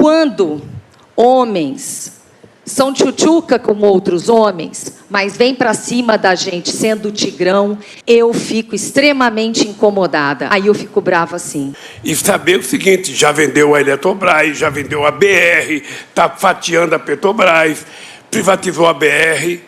Quando homens são tchutchuca com outros homens, mas vem para cima da gente sendo tigrão, eu fico extremamente incomodada. Aí eu fico brava assim. E saber o seguinte, já vendeu a Eletrobras, já vendeu a BR, está fatiando a Petrobras, privatizou a BR.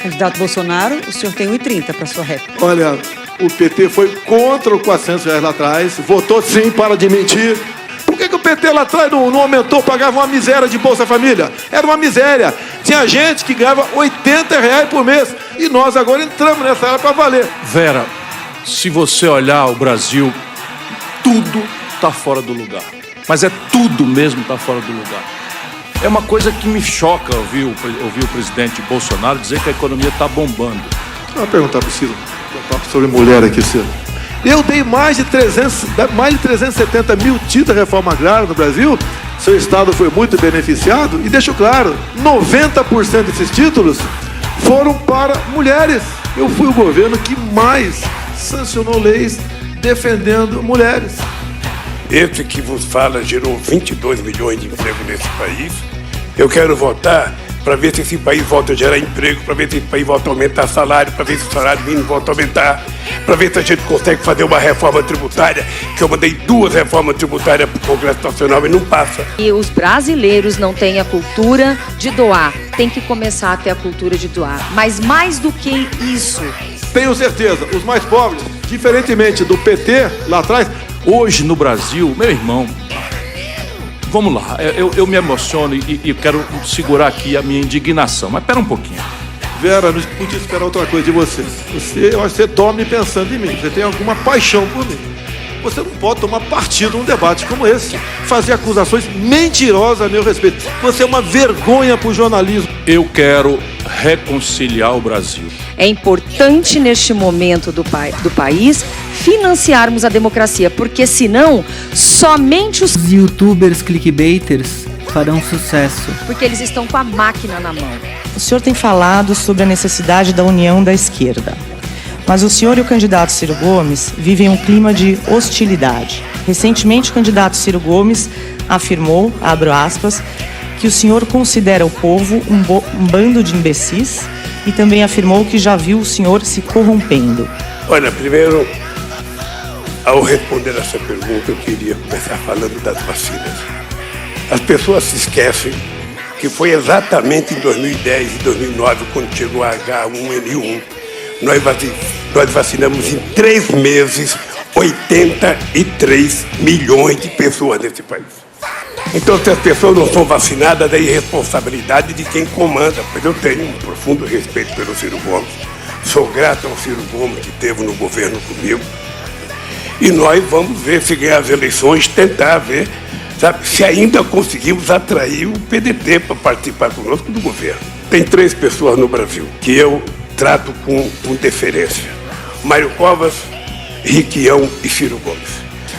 Candidato Bolsonaro, o senhor tem 1,30 para sua réplica. Olha, o PT foi contra o R$400 lá atrás, votou sim para admitir. Por que o PT lá atrás não aumentou, pagava uma miséria de Bolsa Família? Era uma miséria. Tinha gente que ganhava R$80 por mês. E nós agora entramos nessa área para valer. Vera, se você olhar o Brasil, tudo está fora do lugar. Mas é tudo mesmo está fora do lugar. É uma coisa que me choca ouvir o presidente Bolsonaro dizer que a economia está bombando. Vou perguntar para o Ciro, sobre mulher aqui, Ciro. Eu dei mais de 370 mil títulos de reforma agrária no Brasil. Seu estado foi muito beneficiado. E deixo claro, 90% desses títulos foram para mulheres. Eu fui o governo que mais sancionou leis defendendo mulheres. Esse que vos fala gerou 22 milhões de empregos nesse país. Eu quero votar para ver se esse país volta a gerar emprego, para ver se esse país volta a aumentar salário, para ver se o salário mínimo volta a aumentar, para ver se a gente consegue fazer uma reforma tributária, que eu mandei 2 reformas tributárias para o Congresso Nacional e não passa. E os brasileiros não têm a cultura de doar. Tem que começar a ter a cultura de doar. Mas mais do que isso... Tenho certeza, os mais pobres, diferentemente do PT lá atrás... Hoje no Brasil, meu irmão, vamos lá, eu me emociono e quero segurar aqui a minha indignação, mas espera um pouquinho. Vera, não podia esperar outra coisa de você. Eu acho que você dorme pensando em mim, você tem alguma paixão por mim. Você não pode tomar partido num debate como esse, fazer acusações mentirosas a meu respeito. Você é uma vergonha para o jornalismo. Eu quero reconciliar o Brasil. É importante neste momento do país financiarmos a democracia, porque senão somente os youtubers clickbaiters farão sucesso. Porque eles estão com a máquina na mão. O senhor tem falado sobre a necessidade da união da esquerda. Mas o senhor e o candidato Ciro Gomes vivem um clima de hostilidade. Recentemente, o candidato Ciro Gomes afirmou, abro aspas, que o senhor considera o povo um bando de imbecis e também afirmou que já viu o senhor se corrompendo. Olha, primeiro, ao responder essa pergunta, eu queria começar falando das vacinas. As pessoas se esquecem que foi exatamente em 2010 e 2009, quando chegou a H1N1, nós vacinamos em 3 meses 83 milhões de pessoas nesse país. Então, se as pessoas não são vacinadas, é irresponsabilidade de quem comanda. Pois eu tenho um profundo respeito pelo Ciro Gomes. Sou grato ao Ciro Gomes que esteve no governo comigo. E nós vamos ver se ganhar as eleições, tentar ver, sabe, se ainda conseguimos atrair o PDT para participar conosco do governo. Tem 3 pessoas no Brasil que eu trato com deferência: Mário Covas, Requião e Ciro Gomes.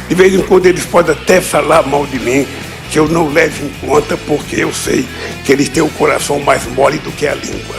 De vez em quando eles podem até falar mal de mim, que eu não levo em conta, porque eu sei que eles têm o coração mais mole do que a língua.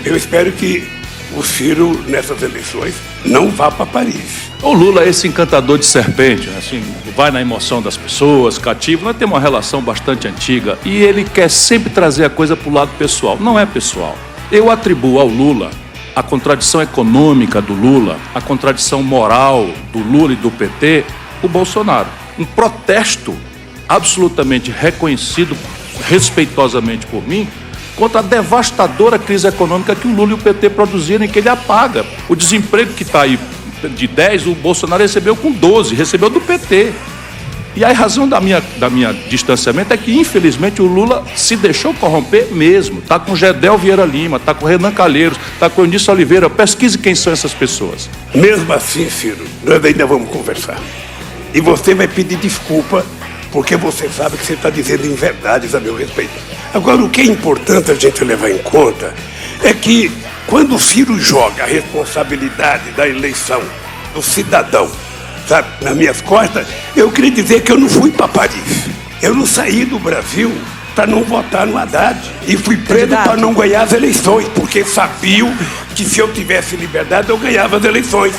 Eu espero que o Ciro, nessas eleições, não vá para Paris. O Lula é esse encantador de serpente, assim, vai na emoção das pessoas, cativo. Nós temos uma relação bastante antiga e ele quer sempre trazer a coisa para o lado pessoal. Não é pessoal. Eu atribuo ao Lula a contradição econômica do Lula, a contradição moral do Lula e do PT, o Bolsonaro. Um protesto absolutamente reconhecido, respeitosamente por mim, contra a devastadora crise econômica que o Lula e o PT produziram e que ele apaga. O desemprego que está aí de 10, o Bolsonaro recebeu com 12, recebeu do PT. E a razão da minha distanciamento é que, infelizmente, o Lula se deixou corromper mesmo. Está com Gedel Vieira Lima, está com Renan Calheiros, está com Eunice Oliveira. Pesquise quem são essas pessoas. Mesmo assim, Ciro, nós ainda vamos conversar. E você vai pedir desculpa, porque você sabe que você está dizendo inverdades a meu respeito. Agora, o que é importante a gente levar em conta é que, quando o Ciro joga a responsabilidade da eleição do cidadão, sabe, nas minhas costas, eu queria dizer que eu não fui para Paris. Eu não saí do Brasil para não votar no Haddad. E fui preso para não ganhar as eleições, porque sabiam que se eu tivesse liberdade, eu ganhava as eleições.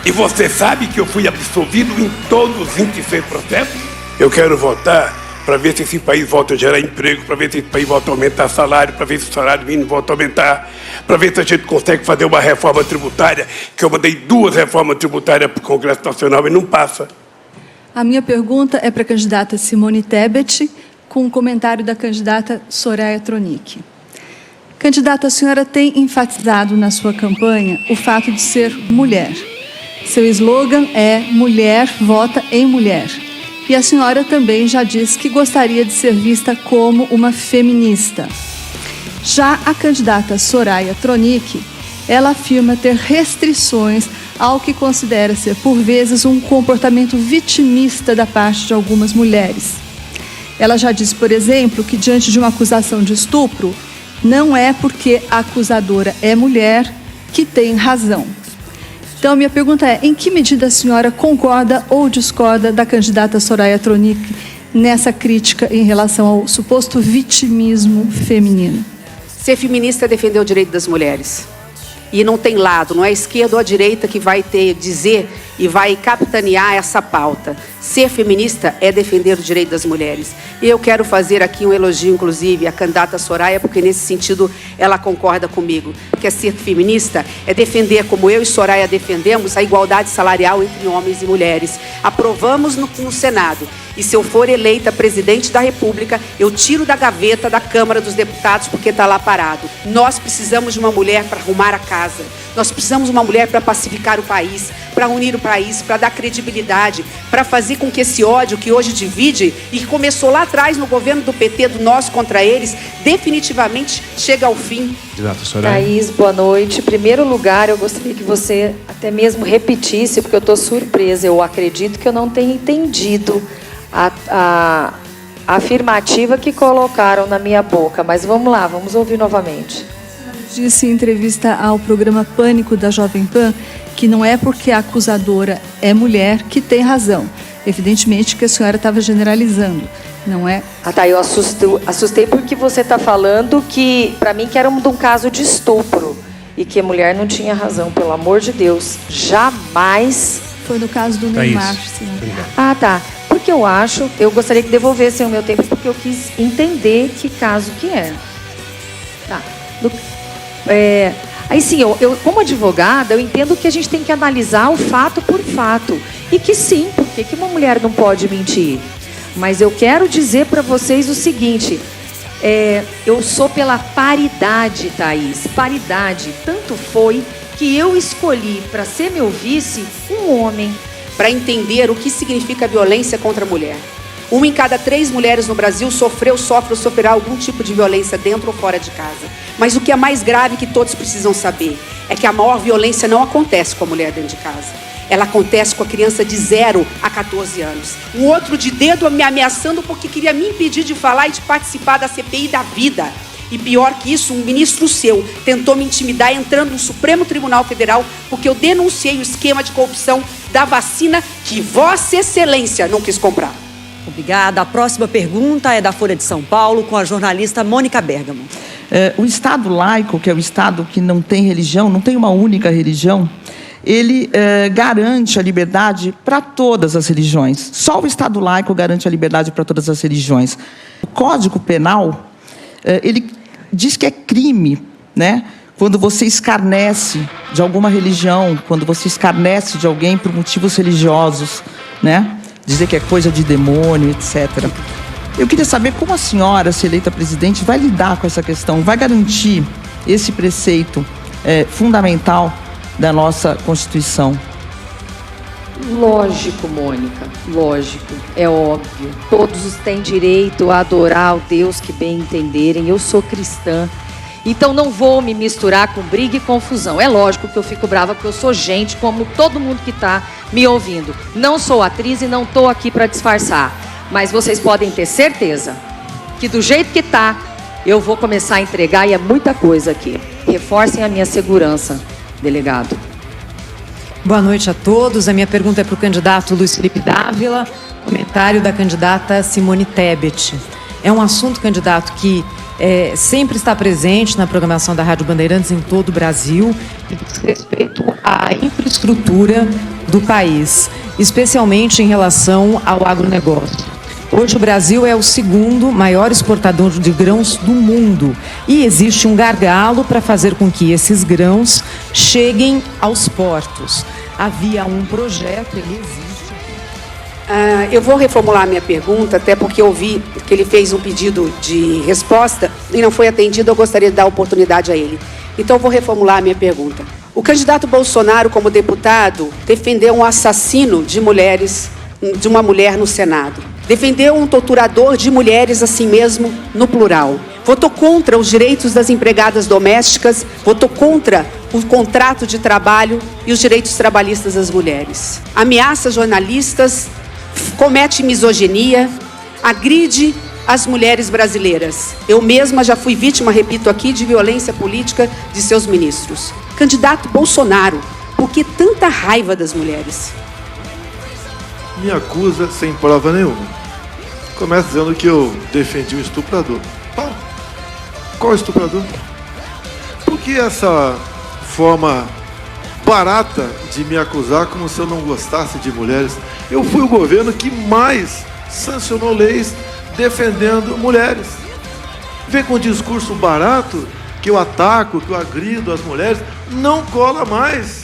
E você sabe que eu fui absolvido em todos os 26 processos? Eu quero votar para ver se esse país volta a gerar emprego, para ver se esse país volta a aumentar salário, para ver se o salário mínimo volta a aumentar, para ver se a gente consegue fazer uma reforma tributária, que eu mandei 2 reformas tributárias para o Congresso Nacional e não passa. A minha pergunta é para a candidata Simone Tebet, com um comentário da candidata Soraya Tronic. Candidata, a senhora tem enfatizado na sua campanha o fato de ser mulher. Seu slogan é "Mulher vota em mulher". E a senhora também já disse que gostaria de ser vista como uma feminista. Já a candidata Soraya Tronic, ela afirma ter restrições ao que considera ser, por vezes, um comportamento vitimista da parte de algumas mulheres. Ela já disse, por exemplo, que diante de uma acusação de estupro, não é porque a acusadora é mulher que tem razão. Então, minha pergunta é, em que medida a senhora concorda ou discorda da candidata Soraya Tronic nessa crítica em relação ao suposto vitimismo feminino? Ser feminista é defender o direito das mulheres. E não tem lado, não é a esquerda ou a direita que vai dizer e vai capitanear essa pauta. Ser feminista é defender o direito das mulheres. E eu quero fazer aqui um elogio, inclusive, à candidata Soraya, porque nesse sentido ela concorda comigo. Porque ser feminista é defender, como eu e Soraya defendemos, a igualdade salarial entre homens e mulheres. Aprovamos no Senado. E se eu for eleita presidente da República, eu tiro da gaveta da Câmara dos Deputados porque está lá parado. Nós precisamos de uma mulher para arrumar a casa. Nós precisamos de uma mulher para pacificar o país, para unir o país, para dar credibilidade, para fazer com que esse ódio que hoje divide e que começou lá atrás no governo do PT, do nós contra eles, definitivamente chegue ao fim. Thaís, boa noite. Em primeiro lugar, eu gostaria que você até mesmo repetisse, porque eu estou surpresa. Eu acredito que eu não tenha entendido a afirmativa que colocaram na minha boca. Mas vamos lá, vamos ouvir novamente. Disse em entrevista ao programa Pânico da Jovem Pan que não é porque a acusadora é mulher que tem razão. Evidentemente que a senhora estava generalizando, não é? Ah, tá, eu assustei porque você está falando que, para mim, que era de um caso de estupro e que a mulher não tinha razão, pelo amor de Deus. Jamais. Foi no caso do Neymar, senhora. Ah, tá. Porque eu gostaria que devolvessem o meu tempo, porque eu quis entender que caso que é. Tá. Aí sim, eu como advogada, eu entendo que a gente tem que analisar o fato por fato. E que sim, por que uma mulher não pode mentir? Mas eu quero dizer para vocês o seguinte, eu sou pela paridade, Thaís. Paridade. Tanto foi que eu escolhi para ser meu vice um homem. Para entender o que significa violência contra a mulher. 1 em cada 3 mulheres no Brasil sofre ou sofrerá algum tipo de violência dentro ou fora de casa. Mas o que é mais grave que todos precisam saber é que a maior violência não acontece com a mulher dentro de casa. Ela acontece com a criança de 0 a 14 anos. Um outro de dedo me ameaçando porque queria me impedir de falar e de participar da CPI da vida. E pior que isso, um ministro seu tentou me intimidar entrando no Supremo Tribunal Federal porque eu denunciei o esquema de corrupção da vacina que Vossa Excelência não quis comprar. Obrigada. A próxima pergunta é da Folha de São Paulo, com a jornalista Mônica Bergamo. O Estado laico, que é o Estado que não tem religião, não tem uma única religião, ele garante a liberdade para todas as religiões. Só o Estado laico garante a liberdade para todas as religiões. O Código Penal, ele diz que é crime, né? Quando você escarnece de alguma religião, quando você escarnece de alguém por motivos religiosos, né? Dizer que é coisa de demônio, etc. Eu queria saber como a senhora, se eleita presidente, vai lidar com essa questão, vai garantir esse preceito fundamental da nossa Constituição. Lógico, Mônica, lógico, é óbvio. Todos têm direito a adorar o Deus que bem entenderem. Eu sou cristã, então não vou me misturar com briga e confusão. É lógico que eu fico brava, porque eu sou gente, como todo mundo que está me ouvindo. Não sou atriz e não estou aqui para disfarçar. Mas vocês podem ter certeza que do jeito que está, eu vou começar a entregar, e é muita coisa aqui. Reforcem a minha segurança, delegado. Boa noite a todos. A minha pergunta é para o candidato Luiz Felipe Dávila, comentário da candidata Simone Tebet. É um assunto, candidato, que sempre está presente na programação da Rádio Bandeirantes em todo o Brasil e diz respeito à infraestrutura do país, especialmente em relação ao agronegócio. Hoje o Brasil é o segundo maior exportador de grãos do mundo e existe um gargalo para fazer com que esses grãos cheguem aos portos. Havia um projeto, ele existe. Eu vou reformular a minha pergunta, até porque eu vi que ele fez um pedido de resposta e não foi atendido, eu gostaria de dar oportunidade a ele. Então eu vou reformular a minha pergunta. O candidato Bolsonaro, como deputado, defendeu um assassino de mulheres, de uma mulher no Senado. Defendeu um torturador de mulheres, assim mesmo, no plural. Votou contra os direitos das empregadas domésticas, votou contra o contrato de trabalho e os direitos trabalhistas das mulheres. Ameaça jornalistas, comete misoginia, agride as mulheres brasileiras. Eu mesma já fui vítima, repito aqui, de violência política de seus ministros. Candidato Bolsonaro, por que tanta raiva das mulheres? Me acusa sem prova nenhuma. Começa dizendo que eu defendi o estuprador. Qual estuprador? Por que essa forma barata de me acusar como se eu não gostasse de mulheres? Eu fui o governo que mais sancionou leis defendendo mulheres. Vem com um discurso barato que eu ataco, que eu agrido as mulheres. Não cola mais.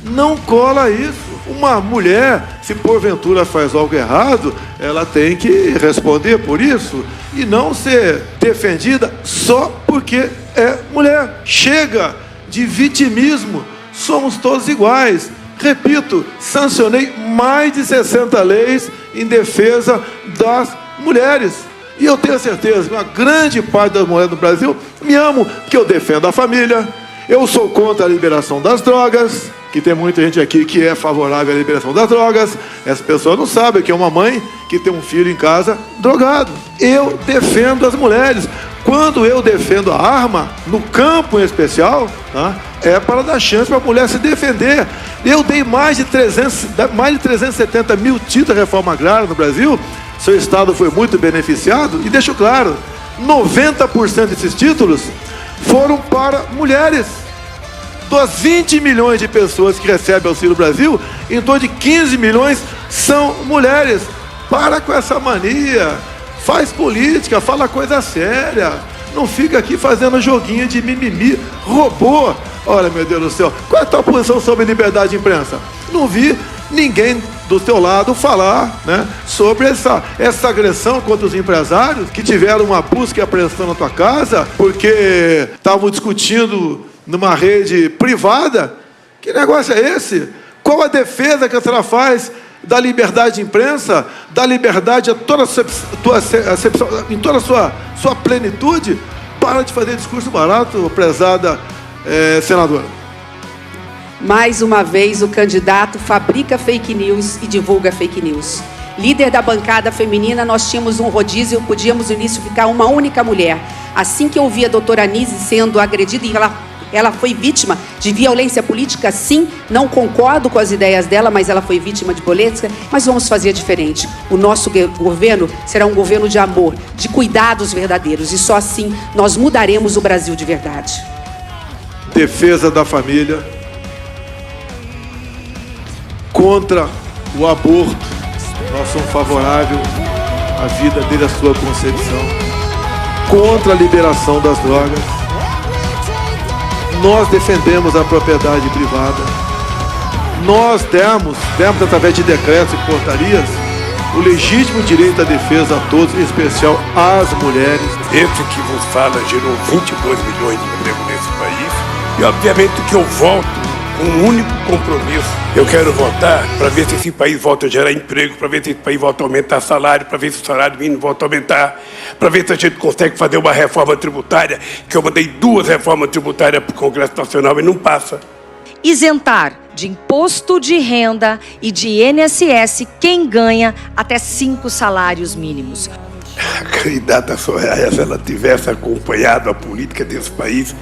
Não cola isso. Uma mulher, se porventura faz algo errado, ela tem que responder por isso e não ser defendida só porque é mulher. Chega de vitimismo. Somos todos iguais. Repito, sancionei mais de 60 leis em defesa das mulheres. E eu tenho certeza que uma grande parte das mulheres do Brasil me amam, porque eu defendo a família. Eu sou contra a liberação das drogas, que tem muita gente aqui que é favorável à liberação das drogas. As pessoas não sabem que é uma mãe que tem um filho em casa drogado. Eu defendo as mulheres. Quando eu defendo a arma, no campo em especial, é para dar chance para a mulher se defender. Eu dei mais de 370 mil títulos de reforma agrária no Brasil. Seu estado foi muito beneficiado. E deixo claro, 90% desses títulos foram para mulheres. Das 20 milhões de pessoas que recebem Auxílio Brasil, em torno de 15 milhões são mulheres. Para com essa mania. Faz política, fala coisa séria. Não fica aqui fazendo joguinho de mimimi. Robô. Olha, meu Deus do céu. Qual é a tua posição sobre liberdade de imprensa? Não vi ninguém do teu lado falar, sobre essa agressão contra os empresários que tiveram uma busca e apreensão na tua casa porque estavam discutindo numa rede privada. Que negócio é esse? Qual a defesa que a senhora faz da liberdade de imprensa, da liberdade em toda a sua plenitude? Para de fazer discurso barato, prezada senadora. Mais uma vez, o candidato fabrica fake news e divulga fake news. Líder da bancada feminina, nós tínhamos um rodízio, podíamos no início ficar uma única mulher. Assim que eu vi a doutora Anise sendo agredida e ela foi vítima de violência política, sim, não concordo com as ideias dela, mas ela foi vítima de violência, mas vamos fazer diferente. O nosso governo será um governo de amor, de cuidados verdadeiros, e só assim nós mudaremos o Brasil de verdade. Defesa da família, contra o aborto, nós somos favoráveis à vida desde a sua concepção, contra a liberação das drogas. Nós defendemos a propriedade privada. Nós demos através de decretos e portarias o legítimo direito à defesa a todos, em especial às mulheres. Esse que vos fala gerou 22 milhões de empregos nesse país. E obviamente que eu volto com um único compromisso. Eu quero votar para ver se esse país volta a gerar emprego, para ver se esse país volta a aumentar salário, para ver se o salário mínimo volta a aumentar, para ver se a gente consegue fazer uma reforma tributária, que eu mandei 2 reformas tributárias para o Congresso Nacional e não passa. Isentar de imposto de renda e de INSS quem ganha até 5 salários mínimos. A candidata Soraya, se ela tivesse acompanhado a política desse país,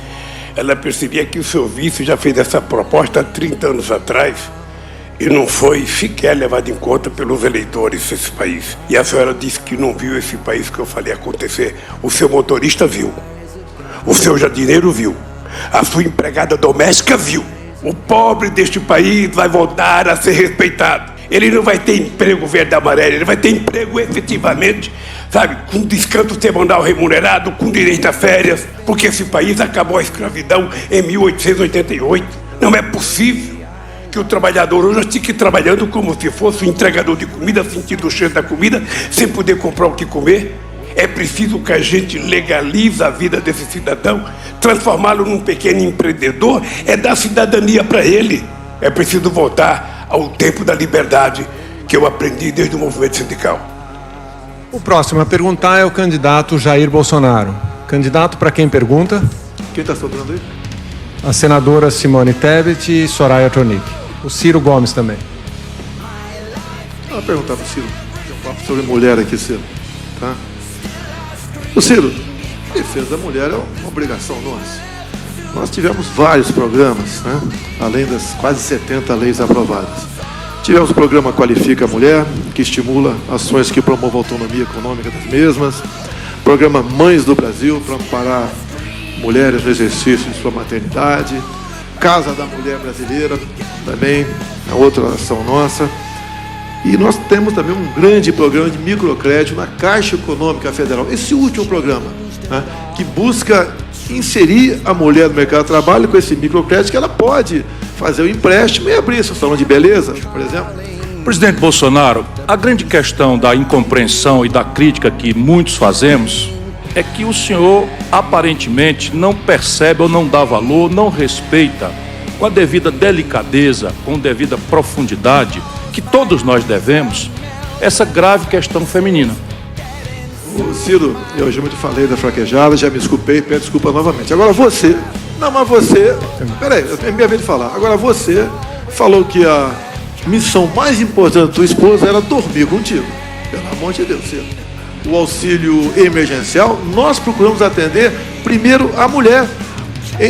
ela percebia que o seu vice já fez essa proposta há 30 anos atrás e não foi sequer levado em conta pelos eleitores desse país. E a senhora disse que não viu esse país que eu falei acontecer. O seu motorista viu. O seu jardineiro viu. A sua empregada doméstica viu. O pobre deste país vai voltar a ser respeitado. Ele não vai ter emprego verde e amarelo, ele vai ter emprego efetivamente, sabe, com descanso semanal remunerado, com direito a férias, porque esse país acabou a escravidão em 1888. Não é possível que o trabalhador hoje fique trabalhando como se fosse um entregador de comida, sentindo o cheiro da comida, sem poder comprar o que comer. É preciso que a gente legalize a vida desse cidadão, transformá-lo num pequeno empreendedor, é dar cidadania para ele. É preciso voltar ao tempo da liberdade que eu aprendi desde o movimento sindical. O próximo a perguntar é o candidato Jair Bolsonaro. Candidato para quem pergunta? Quem está sobrando aí? A senadora Simone Tebet e Soraya Tronic. O Ciro Gomes também. Vou perguntar para o Ciro. Tem um papo sobre mulher aqui, Ciro. Tá? O Ciro, a defesa da mulher é uma obrigação nossa. Nós tivemos vários programas, né? Além das quase 70 leis aprovadas. Tivemos o programa Qualifica a Mulher, que estimula ações que promovam a autonomia econômica das mesmas. Programa Mães do Brasil, para amparar mulheres no exercício de sua maternidade. Casa da Mulher Brasileira, também é outra ação nossa. E nós temos também um grande programa de microcrédito na Caixa Econômica Federal. Esse último programa, né, que busca inserir a mulher no mercado de trabalho com esse microcrédito, que ela pode fazer o empréstimo e abrir seu salão de beleza, por exemplo. Presidente Bolsonaro, a grande questão da incompreensão e da crítica que muitos fazemos é que o senhor aparentemente não percebe ou não dá valor, não respeita com a devida delicadeza, com devida profundidade que todos nós devemos essa grave questão feminina. Ciro, eu já muito falei da fraquejada, já me desculpei, peço desculpa novamente. Agora você, não, mas você, peraí, é minha vez de falar. Agora você falou que a missão mais importante da tua esposa era dormir contigo. Pelo amor de Deus, Ciro. O auxílio emergencial, nós procuramos atender primeiro a mulher.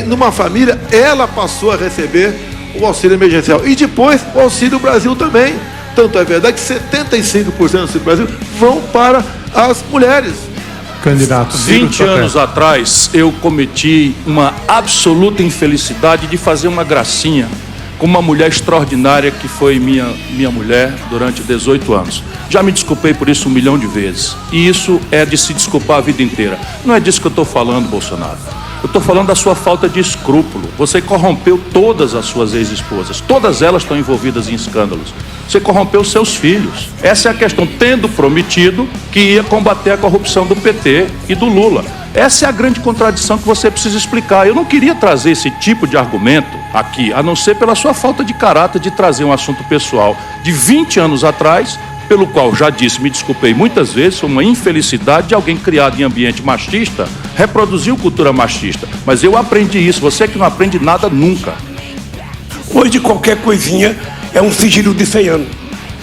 Numa família, ela passou a receber o auxílio emergencial. E depois o Auxílio Brasil também. Tanto é verdade que 75% do Auxílio Brasil vão para as mulheres. Candidato. 20 anos atrás, eu cometi uma absoluta infelicidade de fazer uma gracinha com uma mulher extraordinária que foi minha mulher durante 18 anos. Já me desculpei por isso 1 milhão de vezes. E isso é de se desculpar a vida inteira. Não é disso que eu estou falando, Bolsonaro. Eu estou falando da sua falta de escrúpulo. Você corrompeu todas as suas ex-esposas. Todas elas estão envolvidas em escândalos. Você corrompeu seus filhos. Essa é a questão, tendo prometido que ia combater a corrupção do PT e do Lula. Essa é a grande contradição que você precisa explicar. Eu não queria trazer esse tipo de argumento aqui, a não ser pela sua falta de caráter de trazer um assunto pessoal de 20 anos atrás, pelo qual já disse, me desculpei muitas vezes, foi uma infelicidade de alguém criado em ambiente machista, reproduziu cultura machista. Mas eu aprendi isso, você que não aprende nada nunca. Hoje qualquer coisinha é um sigilo de 100 anos.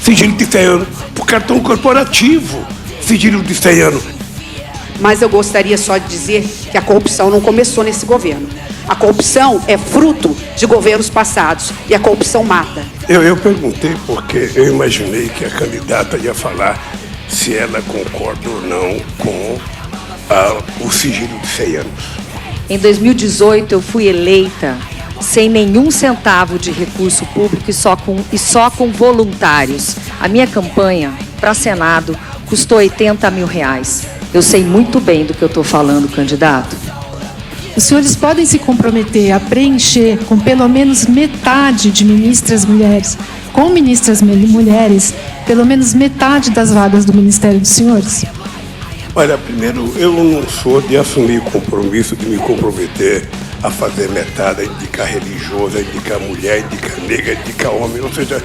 Sigilo de 100 anos por cartão corporativo. Sigilo de 100 anos. Mas eu gostaria só de dizer que a corrupção não começou nesse governo. A corrupção é fruto de governos passados e a corrupção mata. Eu perguntei porque eu imaginei que a candidata ia falar se ela concorda ou não com o sigilo de 100 anos. Em 2018 eu fui eleita sem nenhum centavo de recurso público e só com voluntários. A minha campanha para Senado custou R$80 mil. Eu sei muito bem do que eu estou falando, candidato. Os senhores podem se comprometer a preencher com pelo menos metade de ministras mulheres, com ministras mulheres, pelo menos metade das vagas do Ministério dos Senhores? Olha, primeiro, eu não sou de assumir compromisso, de me comprometer a fazer metade, a indicar religioso, a indicar mulher, a indicar negra, a indicar homem. Ou seja,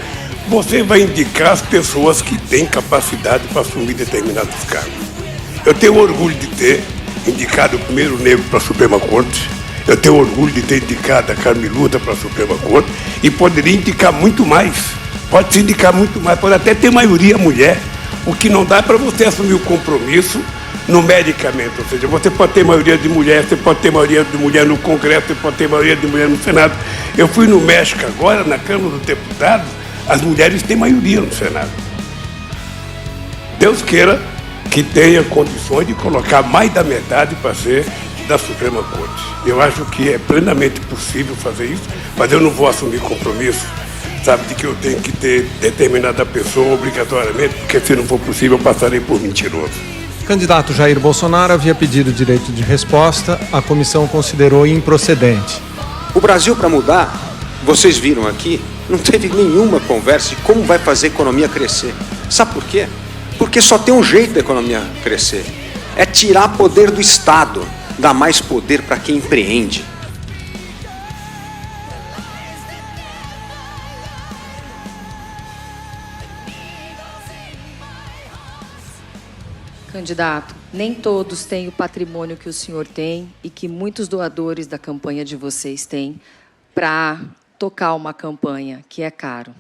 você vai indicar as pessoas que têm capacidade para assumir determinados cargos. Eu tenho orgulho de ter indicado o primeiro negro para a Suprema Corte. Eu tenho orgulho de ter indicado a Carmeluta para a Suprema Corte. E poderia indicar muito mais. Pode se indicar muito mais. Pode até ter maioria mulher. O que não dá é para você assumir o compromisso numericamente. Ou seja, você pode ter maioria de mulher, você pode ter maioria de mulher no Congresso, você pode ter maioria de mulher no Senado. Eu fui no México agora, na Câmara dos Deputados, as mulheres têm maioria no Senado. Deus queira que tenha condições de colocar mais da metade para ser da Suprema Corte. Eu acho que é plenamente possível fazer isso, mas eu não vou assumir compromisso, sabe, de que eu tenho que ter determinada pessoa obrigatoriamente, porque se não for possível eu passarei por mentiroso. Candidato Jair Bolsonaro havia pedido direito de resposta, a comissão considerou improcedente. O Brasil, para mudar, vocês viram aqui, não teve nenhuma conversa de como vai fazer a economia crescer. Sabe por quê? Porque só tem um jeito da economia crescer. É tirar poder do Estado, dar mais poder para quem empreende. Candidato, nem todos têm o patrimônio que o senhor tem e que muitos doadores da campanha de vocês têm para tocar uma campanha que é caro.